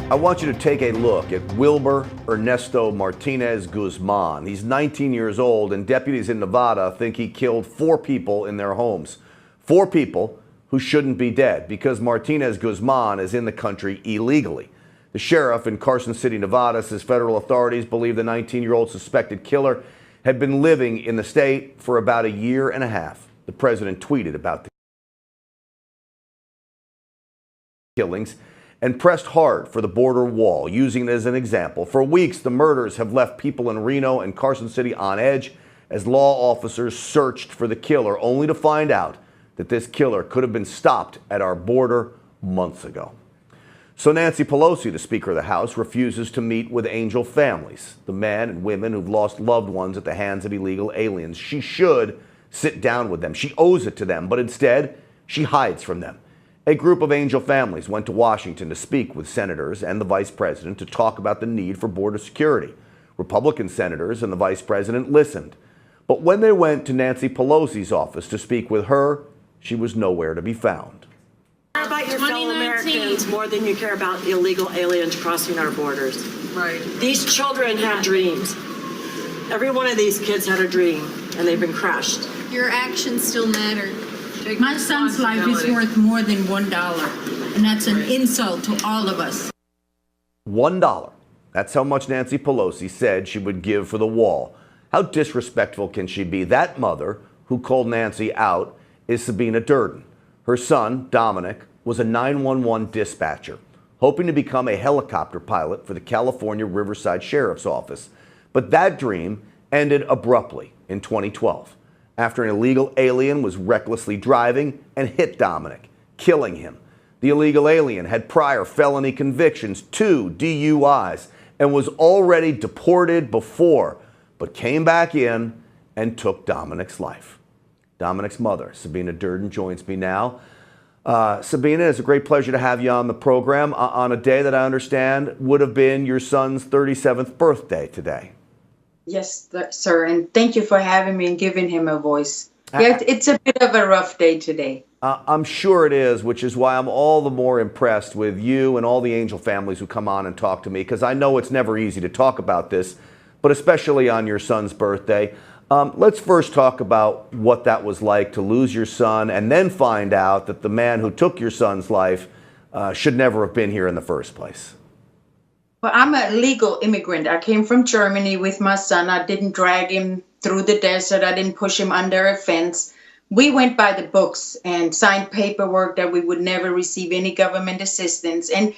I want you to take a look at Wilber Ernesto Martinez Guzman. He's 19 years old, and deputies in Nevada think he killed 4 people in their homes. 4 people who shouldn't be dead because Martinez Guzman is in the country illegally. The sheriff in Carson City, Nevada, says federal authorities believe the 19-year-old suspected killer had been living in the state for about a year and a half. The president tweeted about the killings and pressed hard for the border wall, using it as an example. For weeks, the murders have left people in Reno and Carson City on edge as law officers searched for the killer, only to find out that this killer could have been stopped at our border months ago. So Nancy Pelosi, the Speaker of the House, refuses to meet with angel families, the men and women who've lost loved ones at the hands of illegal aliens. She should sit down with them. She owes it to them, but instead, she hides from them. A group of angel families went to Washington to speak with senators and the vice president to talk about the need for border security. Republican senators and the vice president listened. But when they went to Nancy Pelosi's office to speak with her, she was nowhere to be found. You care about your fellow Americans more than you care about illegal aliens crossing our borders. Right. These children have dreams. Every one of these kids had a dream, and they've been crushed. Your actions still matter. My son's life is worth more than $1, and that's an insult to all of us. $1. That's how much Nancy Pelosi said she would give for the wall. How disrespectful can she be? That mother who called Nancy out is Sabine Durden. Her son, Dominic, was a 911 dispatcher, hoping to become a helicopter pilot for the California Riverside Sheriff's Office. But that dream ended abruptly in 2012. After an illegal alien was recklessly driving and hit Dominic, killing him. The illegal alien had prior felony convictions, 2 DUIs, and was already deported before, but came back in and took Dominic's life. Dominic's mother, Sabine Durden, joins me now. Sabine, it's a great pleasure to have you on the program on a day that I understand would have been your son's 37th birthday today. Yes, sir, and thank you for having me and giving him a voice. Yeah, it's a bit of a rough day today. I'm sure it is, which is why I'm all the more impressed with you and all the angel families who come on and talk to me, because I know it's never easy to talk about this, but especially on your son's birthday. Let's first talk about what that was like to lose your son and then find out that the man who took your son's life should never have been here in the first place. Well, I'm a legal immigrant. I came from Germany with my son. I didn't drag him through the desert. I didn't push him under a fence. We went by the books and signed paperwork that we would never receive any government assistance and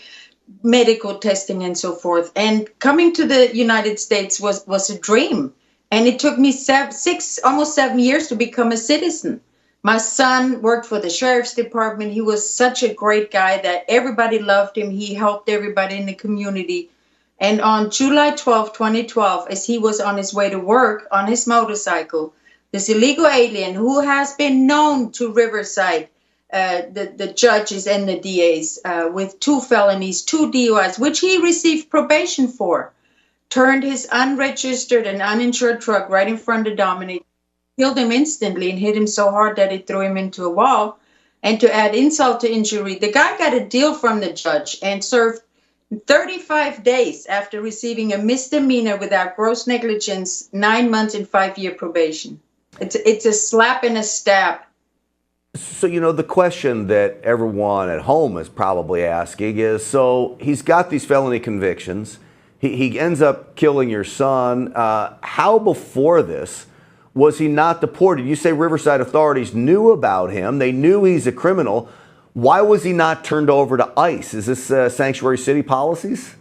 medical testing and so forth. And coming to the United States was a dream. And it took me almost 7 years to become a citizen. My son worked for the sheriff's department. He was such a great guy that everybody loved him. He helped everybody in the community. And on July 12, 2012, as he was on his way to work on his motorcycle, this illegal alien who has been known to Riverside, the judges and the DAs, with 2 felonies, 2 DUIs, which he received probation for, turned his unregistered and uninsured truck right in front of Dominic, killed him instantly and hit him so hard that it threw him into a wall. And to add insult to injury, the guy got a deal from the judge and served 35 days after receiving a misdemeanor without gross negligence, 9 months and 5-year probation. It's a slap and a stab. So, the question that everyone at home is probably asking is, so he's got these felony convictions. He ends up killing your son. How before this was he not deported? You say Riverside authorities knew about him. They knew he's a criminal. Why was he not turned over to ICE? Is this sanctuary city policies?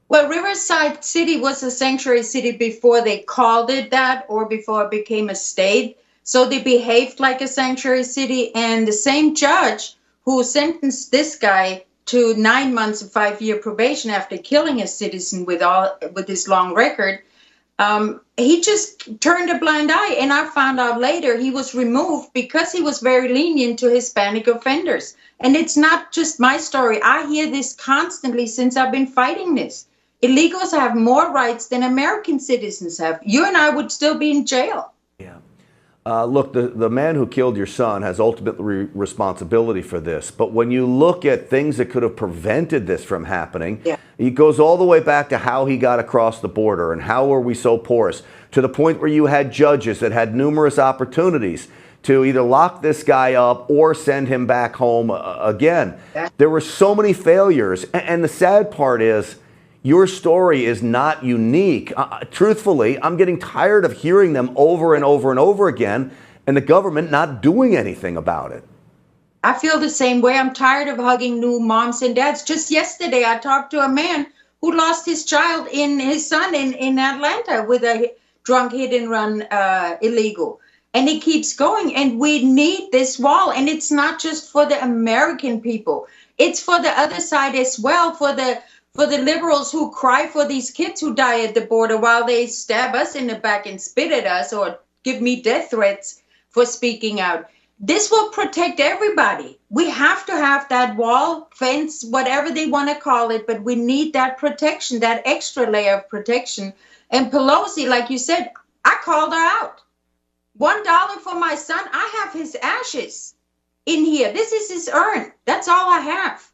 Well, Riverside City was a sanctuary city before they called it that or before it became a state. So they behaved like a sanctuary city. And the same judge who sentenced this guy to 9 months and 5-year probation after killing a citizen with his long record, he just turned a blind eye. And I found out later he was removed because he was very lenient to Hispanic offenders. And it's not just my story. I hear this constantly since I've been fighting this. Illegals have more rights than American citizens have. You and I would still be in jail. Yeah. Look, the man who killed your son has ultimate responsibility for this. But when you look at things that could have prevented this from happening, it goes all the way back to how he got across the border and how are we so porous, to the point where you had judges that had numerous opportunities to either lock this guy up or send him back home again. There were so many failures. And the sad part is, your story is not unique. Truthfully, I'm getting tired of hearing them over and over and over again, and the government not doing anything about it. I feel the same way. I'm tired of hugging new moms and dads. Just yesterday, I talked to a man who lost his son in Atlanta with a drunk hit and run illegal. And it keeps going. And we need this wall. And it's not just for the American people. It's for the other side as well, for the liberals who cry for these kids who die at the border while they stab us in the back and spit at us or give me death threats for speaking out. This will protect everybody. We have to have that wall, fence, whatever they want to call it, but we need that protection, that extra layer of protection. And Pelosi, like you said, I called her out. $1 for my son. I have his ashes in here. This is his urn. That's all I have.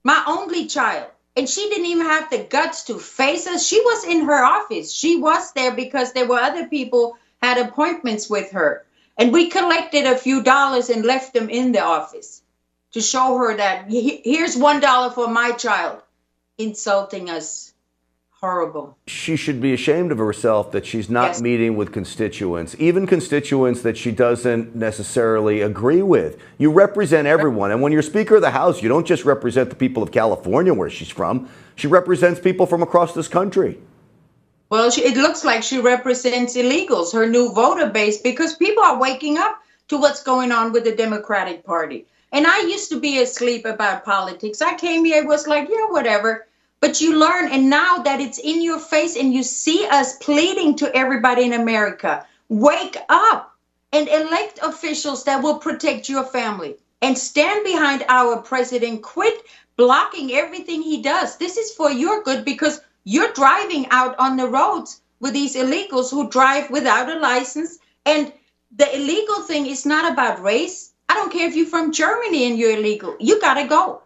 My only child. And she didn't even have the guts to face us. She was in her office. She was there because there were other people had appointments with her. And we collected a few dollars and left them in the office to show her that here's $1 for my child, insulting us. Horrible. She should be ashamed of herself that she's not meeting with constituents, even constituents that she doesn't necessarily agree with. You represent everyone. And when you're Speaker of the House, you don't just represent the people of California, where she's from. She represents people from across this country. Well, it looks like she represents illegals, her new voter base, because people are waking up to what's going on with the Democratic Party. And I used to be asleep about politics. I came here, was like, yeah, whatever. But you learn, and now that it's in your face and you see us pleading to everybody in America, wake up and elect officials that will protect your family and stand behind our president. Quit blocking everything he does. This is for your good, because you're driving out on the roads with these illegals who drive without a license. And the illegal thing is not about race. I don't care if you're from Germany and you're illegal. You got to go.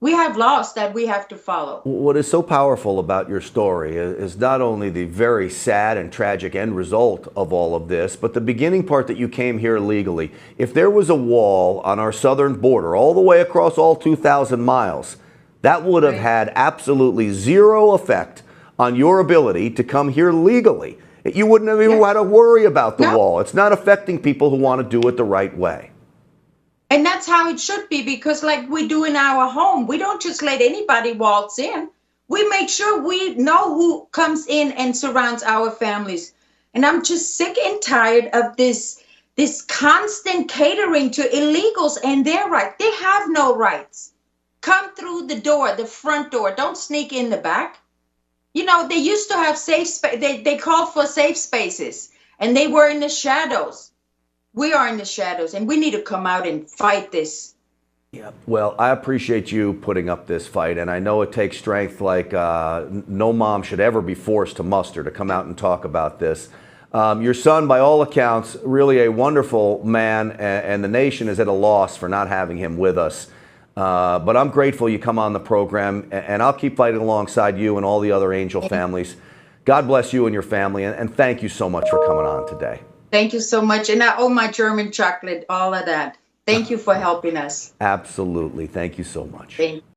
We have laws that we have to follow. What is so powerful about your story is not only the very sad and tragic end result of all of this, but the beginning part that you came here legally. If there was a wall on our southern border all the way across all 2,000 miles, that would have had absolutely zero effect on your ability to come here legally. You wouldn't have even had to worry about the wall. It's not affecting people who want to do it the right way. And that's how it should be, because like we do in our home, we don't just let anybody waltz in. We make sure we know who comes in and surrounds our families. And I'm just sick and tired of this constant catering to illegals and their rights. They have no rights. Come through the door, the front door. Don't sneak in the back. You know, they used to have safe space. They called for safe spaces, and they were in the shadows. We are in the shadows, and we need to come out and fight this. Yeah. Well, I appreciate you putting up this fight, and I know it takes strength like no mom should ever be forced to muster to come out and talk about this. Your son, by all accounts, really a wonderful man, and the nation is at a loss for not having him with us. But I'm grateful you come on the program, and I'll keep fighting alongside you and all the other Angel families. God bless you and your family, and thank you so much for coming on today. Thank you so much. And I owe my German chocolate, all of that. Thank you for helping us. Absolutely. Thank you so much. Thank you.